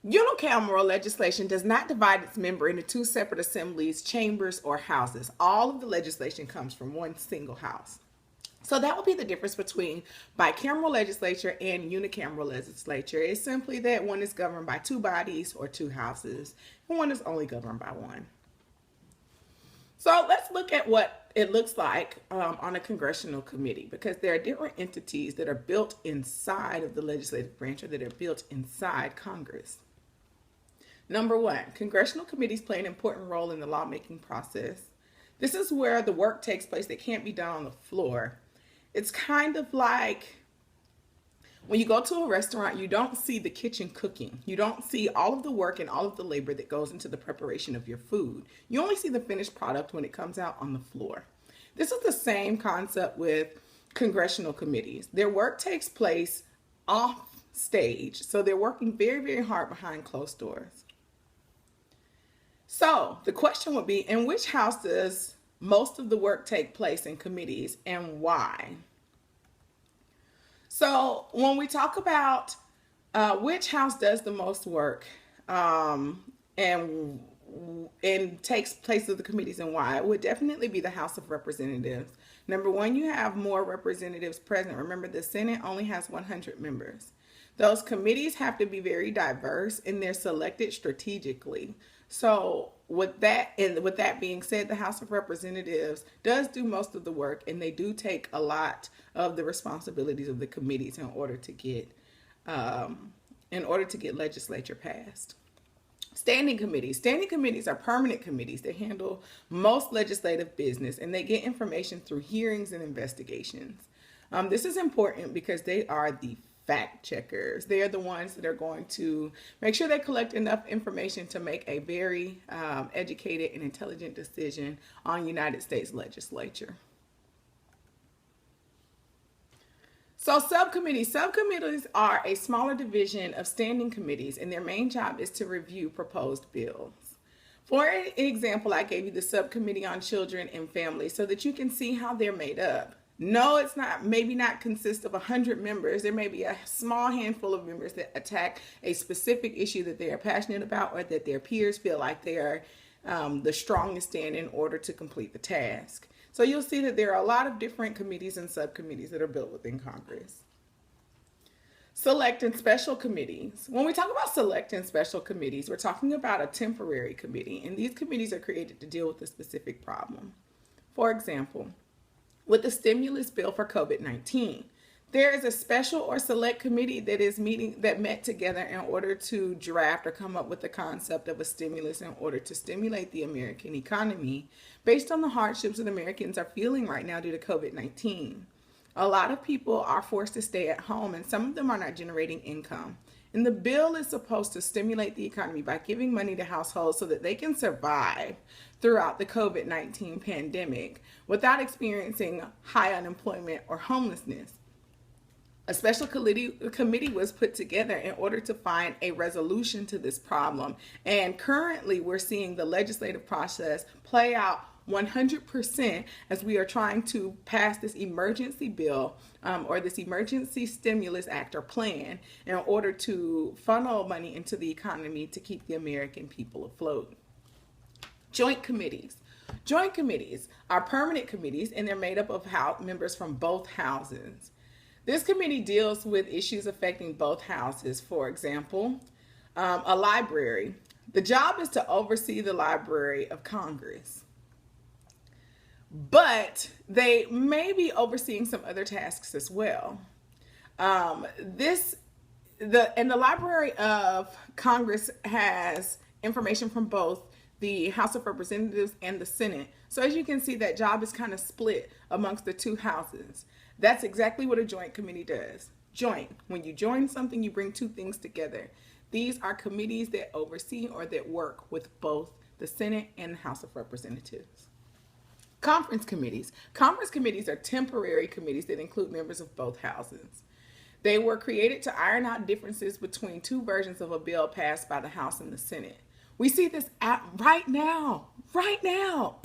Unicameral legislation does not divide its member into two separate assemblies, chambers, or houses. All of the legislation comes from one single house. So that would be the difference between bicameral legislature and unicameral legislature. It's simply that one is governed by two bodies or two houses, and one is only governed by one. So let's look at what it looks like on a congressional committee, because there are different entities that are built inside of the legislative branch or that are built inside Congress. Number one, congressional committees play an important role in the lawmaking process. This is where the work takes place that can't be done on the floor. It's kind of like when you go to a restaurant, you don't see the kitchen cooking. You don't see all of the work and all of the labor that goes into the preparation of your food. You only see the finished product when it comes out on the floor. This is the same concept with congressional committees. Their work takes place off stage, so they're working very, very hard behind closed doors. So the question would be, in which house does most of the work take place in committees, and why? So when we talk about which house does the most work and takes place of the committees and why, it would definitely be the House of Representatives. Number one, you have more representatives present. Remember, the Senate only has 100 members. Those committees have to be very diverse, and they're selected strategically. So with that being said, the House of Representatives does do most of the work, and they do take a lot of the responsibilities of the committees in order to get legislature passed. Standing committees. Standing committees are permanent committees. They handle most legislative business, and they get information through hearings and investigations. This is important because they are the fact checkers. They are the ones that are going to make sure they collect enough information to make a very educated and intelligent decision on United States legislature. So subcommittees. Subcommittees are a smaller division of standing committees, and their main job is to review proposed bills. For example, I gave you the Subcommittee on Children and Families so that you can see how they're made up. No, it's not, maybe not consist of 100 members. There may be a small handful of members that attack a specific issue that they are passionate about or that their peers feel like they are the strongest in order to complete the task. So you'll see that there are a lot of different committees and subcommittees that are built within Congress. Select and special committees. When we talk about select and special committees, we're talking about a temporary committee, and these committees are created to deal with a specific problem. For example, with the stimulus bill for COVID-19, there is a special or select committee that met together in order to draft or come up with the concept of a stimulus in order to stimulate the American economy based on the hardships that Americans are feeling right now due to COVID-19. A lot of people are forced to stay at home, and some of them are not generating income. And the bill is supposed to stimulate the economy by giving money to households so that they can survive throughout the COVID-19 pandemic without experiencing high unemployment or homelessness. A special committee was put together in order to find a resolution to this problem. And currently we're seeing the legislative process play out 100% as we are trying to pass this emergency bill or this emergency stimulus act or plan in order to funnel money into the economy to keep the American people afloat. Joint committees. Joint committees are permanent committees, and they're made up of members from both houses. This committee deals with issues affecting both houses. For example, a library. The job is to oversee the Library of Congress, but they may be overseeing some other tasks as well. The Library of Congress has information from both the House of Representatives and the Senate. So as you can see, that job is kind of split amongst the two houses. That's exactly what a joint committee does. Joint. When you join something, you bring two things together. These are committees that oversee or that work with both the Senate and the House of Representatives. Conference committees. Conference committees are temporary committees that include members of both houses. They were created to iron out differences between two versions of a bill passed by the House and the Senate. We see this right now. Right now,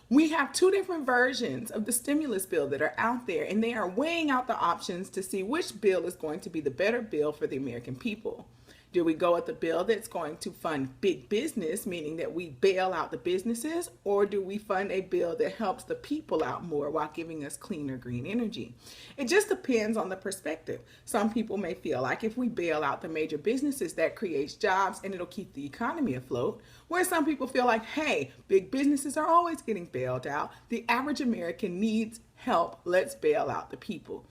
we have two different versions of the stimulus bill that are out there, and they are weighing out the options to see which bill is going to be the better bill for the American people. Do we go with the bill that's going to fund big business, meaning that we bail out the businesses, or do we fund a bill that helps the people out more while giving us cleaner green energy? It just depends on the perspective. Some people may feel like if we bail out the major businesses, that creates jobs and it'll keep the economy afloat, whereas some people feel like, hey, big businesses are always getting bailed out. The average American needs help. Let's bail out the people.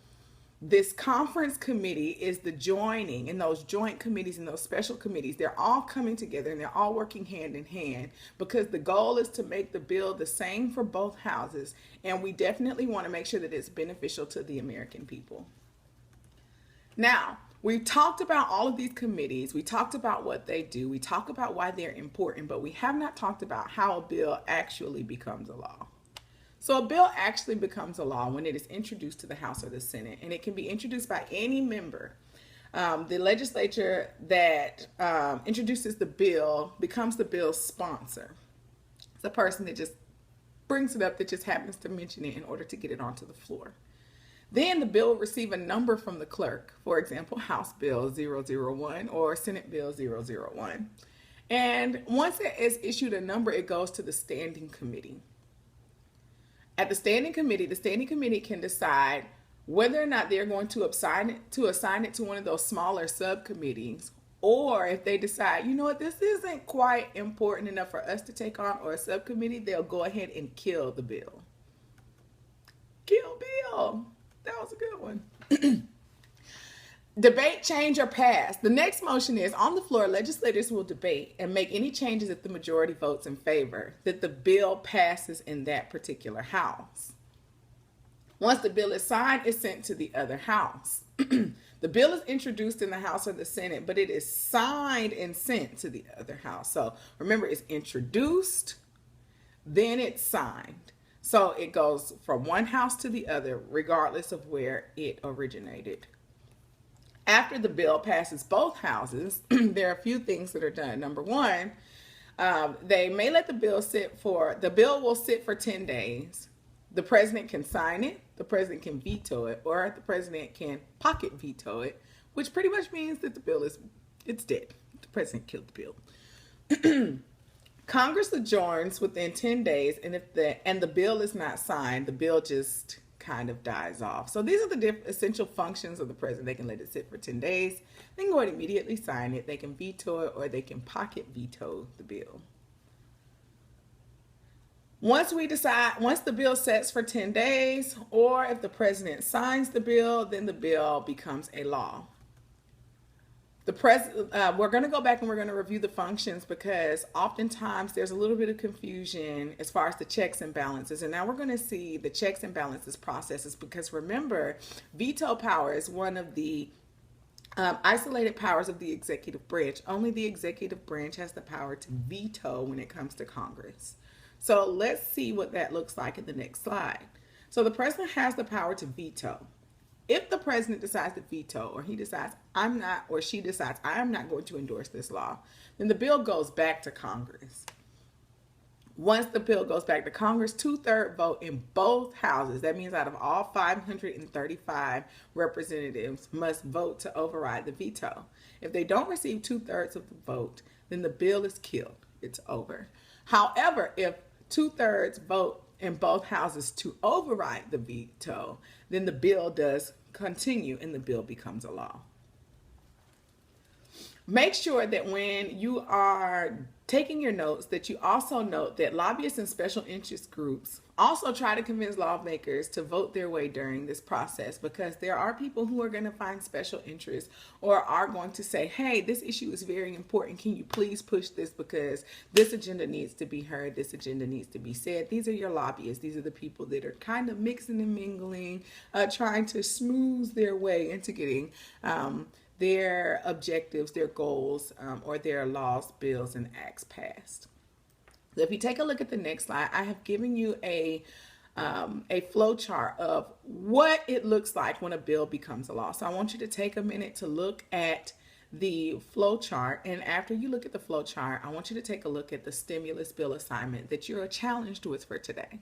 This conference committee is the joining, and those joint committees and those special committees, they're all coming together and they're all working hand in hand because the goal is to make the bill the same for both houses, and we definitely want to make sure that it's beneficial to the American people. Now, we've talked about all of these committees, we talked about what they do, we talk about why they're important, but we have not talked about how a bill actually becomes a law. So a bill actually becomes a law when it is introduced to the House or the Senate, and it can be introduced by any member. The legislature that introduces the bill becomes the bill's sponsor. It's the person that just brings it up, that just happens to mention it in order to get it onto the floor. Then the bill will receive a number from the clerk, for example, House Bill 001 or Senate Bill 001. And once it is issued a number, it goes to the standing committee. At the standing committee can decide whether or not they're going to assign it to one of those smaller subcommittees, or if they decide, you know what, this isn't quite important enough for us to take on, or a subcommittee, they'll go ahead and kill the bill. Kill bill. That was a good one. Debate, change, or pass. The next motion is, on the floor, legislators will debate and make any changes if the majority votes in favor, that the bill passes in that particular house. Once the bill is signed, it's sent to the other house. The bill is introduced in the House or the Senate, but it is signed and sent to the other house. So remember, it's introduced, then it's signed. So it goes from one house to the other, regardless of where it originated. After the bill passes both houses, there are a few things that are done. Number one, they may let the bill will sit for 10 days. The president can sign it, the president can veto it, or the president can pocket veto it, which pretty much means that the bill it's dead. The president killed the bill. Congress adjourns within 10 days, and if the bill is not signed, the bill just kind of dies off. So these are the essential functions of the president. They can let it sit for 10 days. They can go ahead and immediately sign it. They can veto it, or they can pocket veto the bill. Once the bill sets for 10 days, or if the president signs the bill, then the bill becomes a law. We're going to go back and we're going to review the functions, because oftentimes there's a little bit of confusion as far as the checks and balances. And now we're going to see the checks and balances processes, because remember, veto power is one of the isolated powers of the executive branch. Only the executive branch has the power to veto when it comes to Congress. So let's see what that looks like in the next slide. So the president has the power to veto. If the president decides to veto, or he decides she decides I am not going to endorse this law, then the bill goes back to Congress. Once the bill goes back to Congress, 2/3 vote in both houses. That means out of all 535 representatives must vote to override the veto. If they don't receive 2/3 of the vote, then the bill is killed. It's over. However, if 2/3 vote in both houses to override the veto, then the bill does continue and the bill becomes a law. Make sure that when you are taking your notes, that you also note that lobbyists and special interest groups also try to convince lawmakers to vote their way during this process, because there are people who are going to find special interest or are going to say, hey, this issue is very important. Can you please push this, because this agenda needs to be heard. This agenda needs to be said. These are your lobbyists. These are the people that are kind of mixing and mingling, trying to smooth their way into getting their objectives, their goals, or their laws, bills, and acts passed. So if you take a look at the next slide, I have given you a flow chart of what it looks like when a bill becomes a law. So I want you to take a minute to look at the flow chart, and after you look at the flow chart, I want you to take a look at the stimulus bill assignment that you're challenged with for today.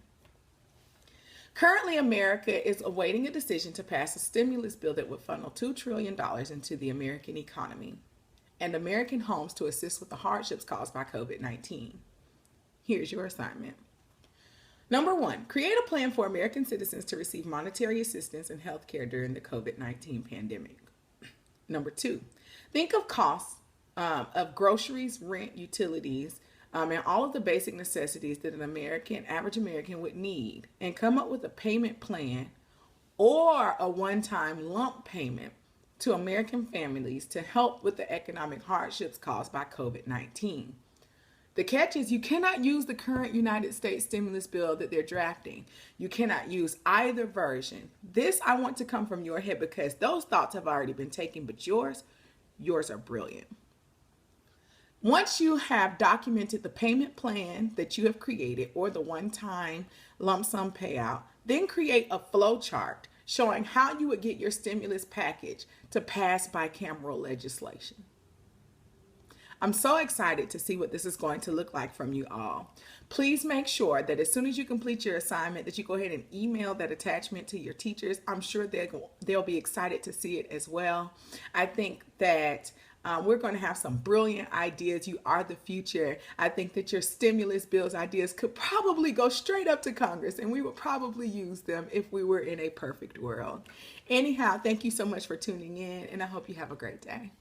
Currently, America is awaiting a decision to pass a stimulus bill that would funnel $2 trillion into the American economy. and American homes to assist with the hardships caused by COVID-19. Here's your assignment. Number 1, create a plan for American citizens to receive monetary assistance and health care during the COVID-19 pandemic. Number 2, think of costs of groceries, rent, utilities, and all of the basic necessities that an average American would need, and come up with a payment plan or a one-time lump payment to American families to help with the economic hardships caused by COVID-19. The catch is you cannot use the current United States stimulus bill that they're drafting. You cannot use either version. This I want to come from your head because those thoughts have already been taken, but yours are brilliant. Once you have documented the payment plan that you have created or the one-time lump sum payout, then create a flow chart showing how you would get your stimulus package to pass bicameral legislation. I'm so excited to see what this is going to look like from you all. Please make sure that as soon as you complete your assignment that you go ahead and email that attachment to your teachers. I'm sure they'll be excited to see it as well. I think that we're going to have some brilliant ideas. You are the future. I think that your stimulus bills ideas could probably go straight up to Congress, and we would probably use them if we were in a perfect world. Anyhow, thank you so much for tuning in, and I hope you have a great day.